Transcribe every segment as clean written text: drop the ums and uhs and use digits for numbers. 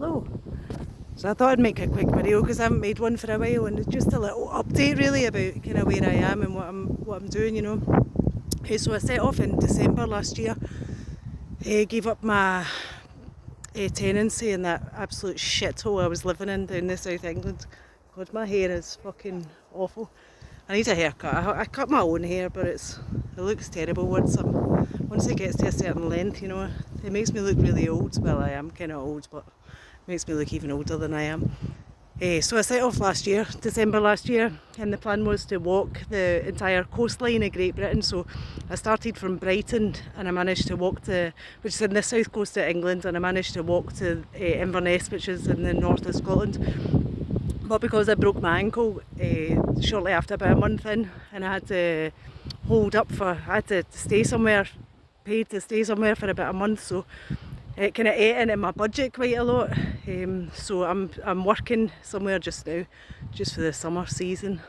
Hello. So I thought I'd make a quick video because I haven't made one for a while, and it's just a little update really about kind of where I am and what I'm doing, you know. So I set off in December last year. Gave up my tenancy in that absolute shithole I was living in down the South England. God, my hair is fucking awful. I need a haircut. I cut my own hair, but it looks terrible once it gets to a certain length, you know. It makes me look really old. Well, I am kind of old, but it makes me look even older than I am. So I set off last year, December last year, and the plan was to walk the entire coastline of Great Britain. So I started from Brighton and I managed to walk to, which is in the south coast of England, and I managed to walk to Inverness, which is in the north of Scotland. But because I broke my ankle shortly after, about a month in, and I had to I had to stay somewhere, paid to stay somewhere for about a month, so it kind of ate into my budget quite a lot. So I'm working somewhere just now, just for the summer season,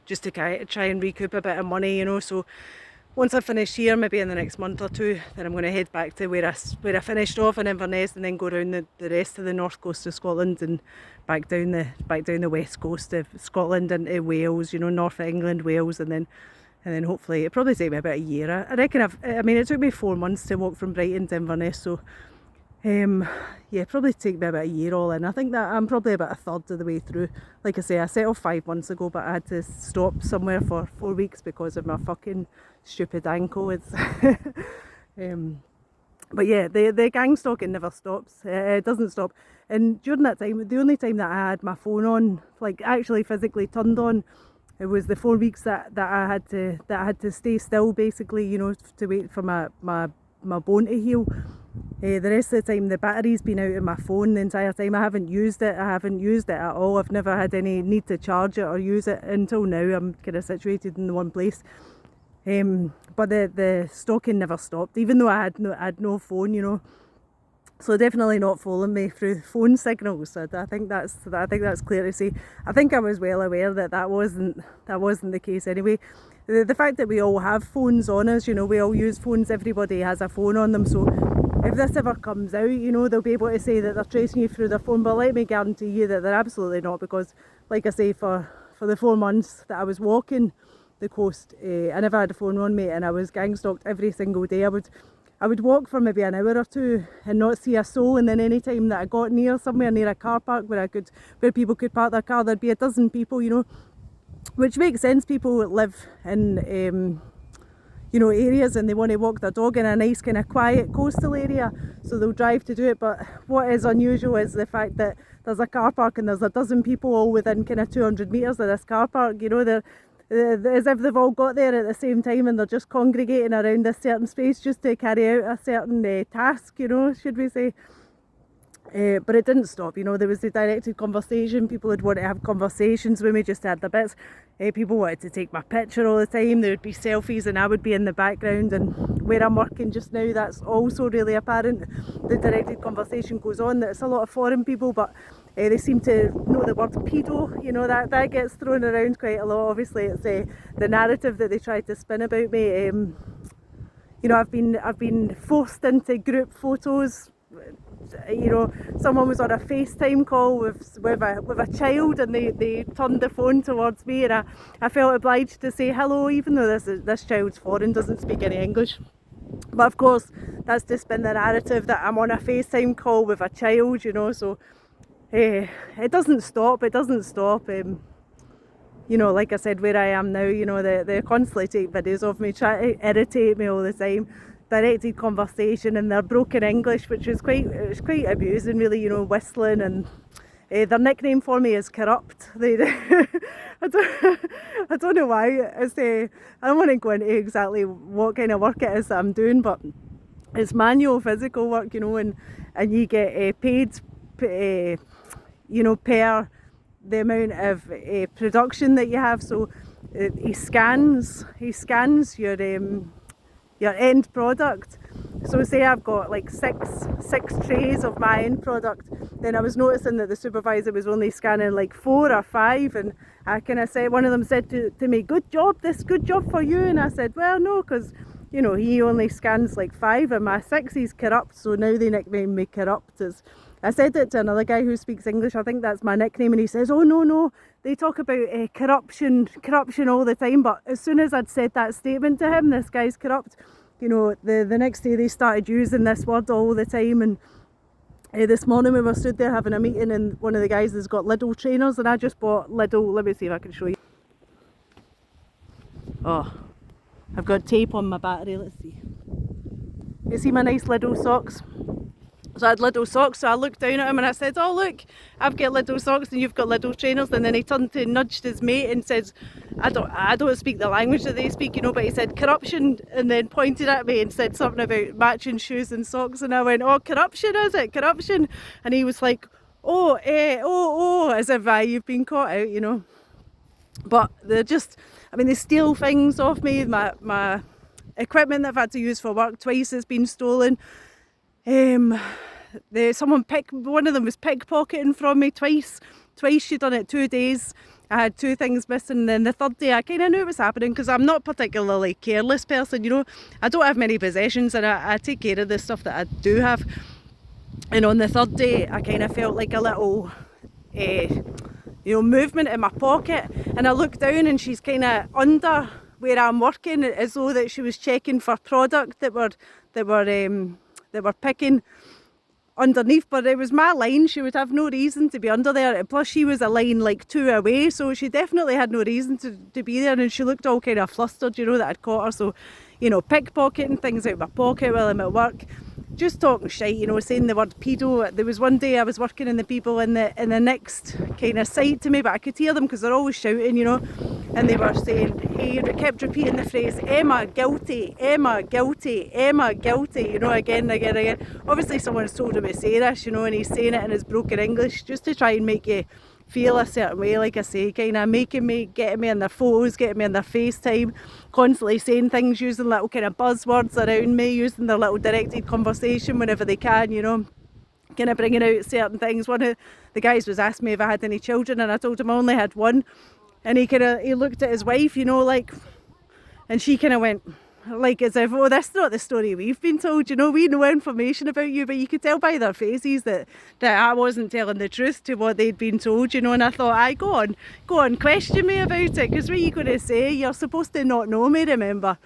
just to try and recoup a bit of money, you know. So once I finish here, maybe in the next month or two, then I'm going to head back to where I finished off in Inverness, and then go around the rest of the north coast of Scotland and back down the west coast of Scotland into Wales, you know, north of England, Wales, and then hopefully it'll probably take me about a year. I reckon it took me 4 months to walk from Brighton to Inverness, so probably take me about a year all in. I think that I'm probably about a third of the way through. Like I say, I set off 5 months ago, but I had to stop somewhere for 4 weeks because of my fucking stupid ankle. It's but yeah, the gang stalking never stops. It doesn't stop. And during that time, the only time that I had my phone on, like actually physically turned on, it was the 4 weeks that I had to stay still, basically, you know, to wait for my bone to heal. The rest of the time, the battery's been out of my phone the entire time. I haven't used it at all. I've never had any need to charge it or use it until now. I'm kind of situated in the one place. But the stalking never stopped, even though I had no phone, you know. So definitely not following me through phone signals. I think that's clear to see. I think I was well aware that wasn't the case anyway. The fact that we all have phones on us, you know, we all use phones. Everybody has a phone on them. So if this ever comes out, you know, they'll be able to say that they're tracing you through their phone. But let me guarantee you that they're absolutely not, because, like I say, for the 4 months that I was walking the coast, I never had a phone on me, and I was gang stalked every single day. I would walk for maybe an hour or two and not see a soul, and then any time that I got somewhere near a car park where people could park their car, there'd be a dozen people, you know, which makes sense. People live in you know, areas, and they want to walk their dog in a nice kind of quiet coastal area, so they'll drive to do it. But what is unusual is the fact that there's a car park and there's a dozen people all within kind of 200 metres of this car park, you know. They're as if they've all got there at the same time, and they're just congregating around this certain space just to carry out a certain task, you know, should we say. But it didn't stop, you know. There was the directed conversation. People would want to have conversations with me, just to add the bits. People wanted to take my picture all the time. There would be selfies and I would be in the background. And where I'm working just now, that's also really apparent. The directed conversation goes on. It's a lot of foreign people, but they seem to know the word pedo, you know, that gets thrown around quite a lot. Obviously it's the narrative that they try to spin about me. You know, I've been forced into group photos. You know, someone was on a FaceTime call with a child, and they turned the phone towards me, and I felt obliged to say hello, even though this child's foreign, doesn't speak any English. But of course, that's to spin the narrative that I'm on a FaceTime call with a child, you know. So it doesn't stop. You know, like I said, where I am now, you know, they constantly take videos of me, try to irritate me all the time. Directed conversation in their broken English, which is quite amusing, really, you know, whistling. And their nickname for me is Corrupt. I don't know why. I don't want to go into exactly what kind of work it is that I'm doing, but it's manual physical work, you know, and you get paid, you know, per the amount of production that you have. So he scans your end product. So say I've got like six trays of my end product, then I was noticing that the supervisor was only scanning like 4 or 5, and I kind of said, one of them said to me, good job for you, and I said, well, no, because you know, he only scans like 5 and my 6 is corrupt, so now they nickname me Corrupt. I said it to another guy who speaks English, I think that's my nickname, and he says, oh no, they talk about corruption all the time. But as soon as I'd said that statement to him, this guy's corrupt, you know, the next day they started using this word all the time. And this morning we were stood there having a meeting, and one of the guys has got Lidl trainers, and I just bought Lidl, let me see if I can show you. Oh, I've got tape on my battery, let's see. You see my nice Lidl socks? So I had Lidl socks, so I looked down at him and I said, oh look, I've got Lidl socks and you've got Lidl trainers. And then he turned to nudged his mate and says, I don't speak the language that they speak, you know, but he said corruption, and then pointed at me and said something about matching shoes and socks. And I went, oh, corruption, is it? Corruption. And he was like, oh, as if you've been caught out, you know. But they're just, I mean, they steal things off me. My equipment that I've had to use for work twice has been stolen. One of them was pickpocketing from me twice. She done it 2 days. I had 2 things missing, and then the third day I kind of knew it was happening because I'm not a particularly careless person, you know. I don't have many possessions, and I take care of the stuff that I do have. And on the third day I kind of felt like a little movement in my pocket, and I looked down and she's kind of under where I'm working, as though that she was checking for product that were picking underneath. But it was my line, she would have no reason to be under there, plus she was a line like 2 away, so she definitely had no reason to be there. And she looked all kind of flustered, you know, that I'd caught her. So, you know, pickpocketing things out of my pocket while I'm at work, just talking shite, you know, saying the word pedo. There was one day I was working and the people in the next kind of side to me, but I could hear them because they're always shouting, you know, and they were saying, he kept repeating the phrase, Emma, guilty, Emma, guilty, Emma, guilty, you know, again. Obviously someone's told him to say this, you know, and he's saying it in his broken English just to try and make you feel a certain way, like I say, kind of getting me in their photos, getting me in their FaceTime, constantly saying things, using little kind of buzzwords around me, using their little directed conversation whenever they can, you know, kind of bringing out certain things. One of the guys was asking me if I had any children, and I told him I only had one, and he looked at his wife, you know, like, and she kind of went like as if, oh, that's not the story we've been told, you know, we know information about you. But you could tell by their faces that I wasn't telling the truth to what they'd been told, you know. And I thought, go on, question me about it, because what are you going to say? You're supposed to not know me, remember.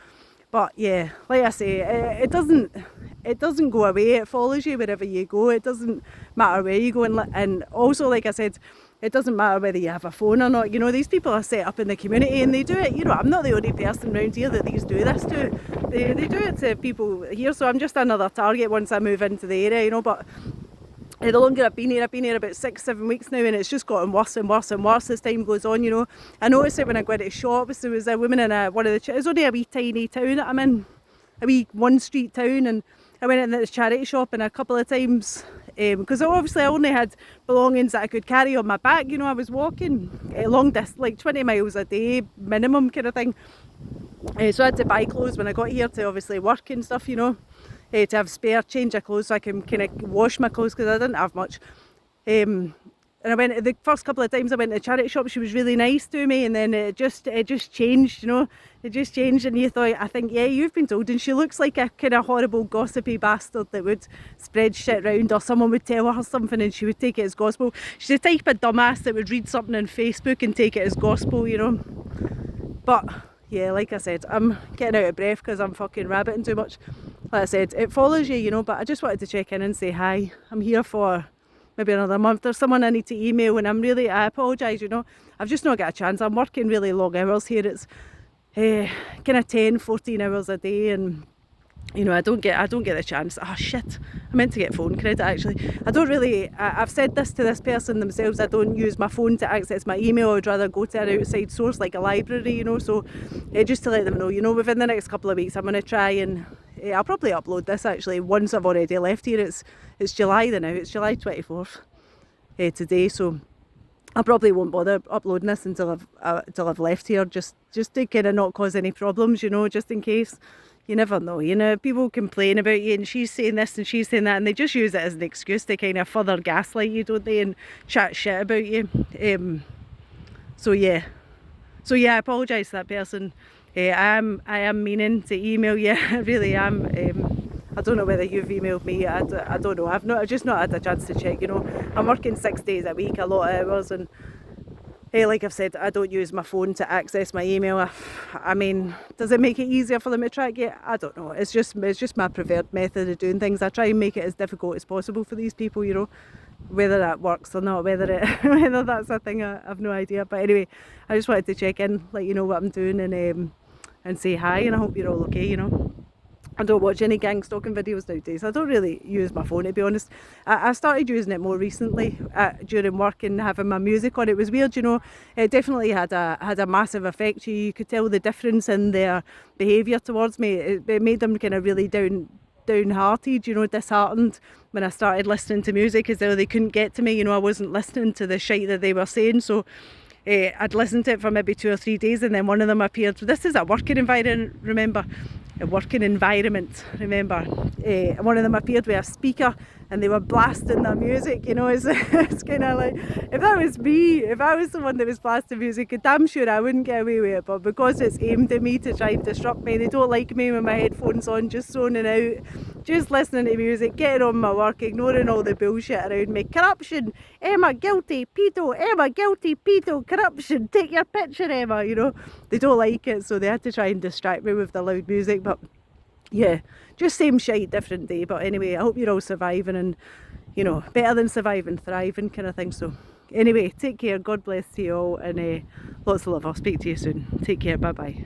But yeah, like I say, it doesn't go away. It follows you wherever you go. It doesn't matter where you go. And also, like I said, it doesn't matter whether you have a phone or not. You know, these people are set up in the community and they do it. You know, I'm not the only person around here that these do this to. They do it to people here, so I'm just another target once I move into the area, you know. But the longer I've been here about 6-7 weeks now, and it's just gotten worse and worse and worse as time goes on, you know. I noticed it when I go into shops. There was a woman in it's only a wee tiny town that I'm in, a wee 1-street town, and I went in this charity shop, and a couple of times, because obviously I only had belongings that I could carry on my back, you know. I was walking long distance, like 20 miles a day minimum kind of thing, so I had to buy clothes when I got here to obviously work and stuff, you know, to have spare change of clothes so I can kind of wash my clothes, because I didn't have much. And I went, the first couple of times I went to the charity shop, she was really nice to me, and then it just changed, you know. It just changed, and I think, yeah, you've been told. And she looks like a kind of horrible gossipy bastard that would spread shit round, or someone would tell her something and she would take it as gospel. She's the type of dumbass that would read something on Facebook and take it as gospel, you know. But yeah, like I said, I'm getting out of breath because I'm fucking rabbiting too much. Like I said, it follows you, you know, but I just wanted to check in and say hi. I'm here for maybe another month. There's someone I need to email, and I apologise, you know, I've just not got a chance. I'm working really long hours here. It's kind of 10-14 hours a day, and you know, I don't get the chance. Oh shit, I meant to get phone credit actually. I've said this to this person themselves, I don't use my phone to access my email. I would rather go to an outside source like a library, you know. So just to let them know, you know, within the next couple of weeks I'm going to try, and I'll probably upload this actually once I've already left here. It's July now, it's July 24th today, so I probably won't bother uploading this until I've left here, just to kind of not cause any problems, you know, just in case. You never know, you know, people complain about you and she's saying this and she's saying that, and they just use it as an excuse to kind of further gaslight you, don't they, and chat shit about you. So yeah, I apologise to that person. I am meaning to email you. I really am. I don't know whether you've emailed me. I don't know. I've just not had a chance to check. You know, I'm working 6 days a week, a lot of hours, and like I've said, I don't use my phone to access my email. I mean, does it make it easier for them to track you? I don't know. It's just my preferred method of doing things. I try and make it as difficult as possible for these people, you know. Whether that works or not, whether that's a thing, I've no idea. But anyway, I just wanted to check in, let you know what I'm doing, and say hi, and I hope you're all okay, you know. I don't watch any gang stalking videos nowadays. I don't really use my phone, to be honest. I started using it more recently during work and having my music on. It was weird, you know. It definitely had a massive effect. You could tell the difference in their behaviour towards me. It made them kind of really downhearted, you know, disheartened when I started listening to music, as though they couldn't get to me. You know, I wasn't listening to the shite that they were saying. So I'd listened to it for maybe 2 or 3 days, and then one of them appeared. This is a working environment, remember. A working environment, remember. One of them appeared with a speaker and they were blasting their music, you know. It's kind of like, if that was me, if I was the one that was blasting music, damn sure I wouldn't get away with it. But because it's aimed at me to try and disrupt me, they don't like me with my headphones on, just zoning out, just listening to music, getting on my work, ignoring all the bullshit around me. Corruption, Emma guilty, pedo, Emma guilty, pedo, corruption, take your picture, Emma, you know. They don't like it, so they had to try and distract me with the loud music. But yeah, just same shite, different day. But anyway, I hope you're all surviving, and you know, better than surviving, thriving kind of thing. So anyway, take care, God bless to you all, and lots of love. I'll speak to you soon. Take care, bye bye.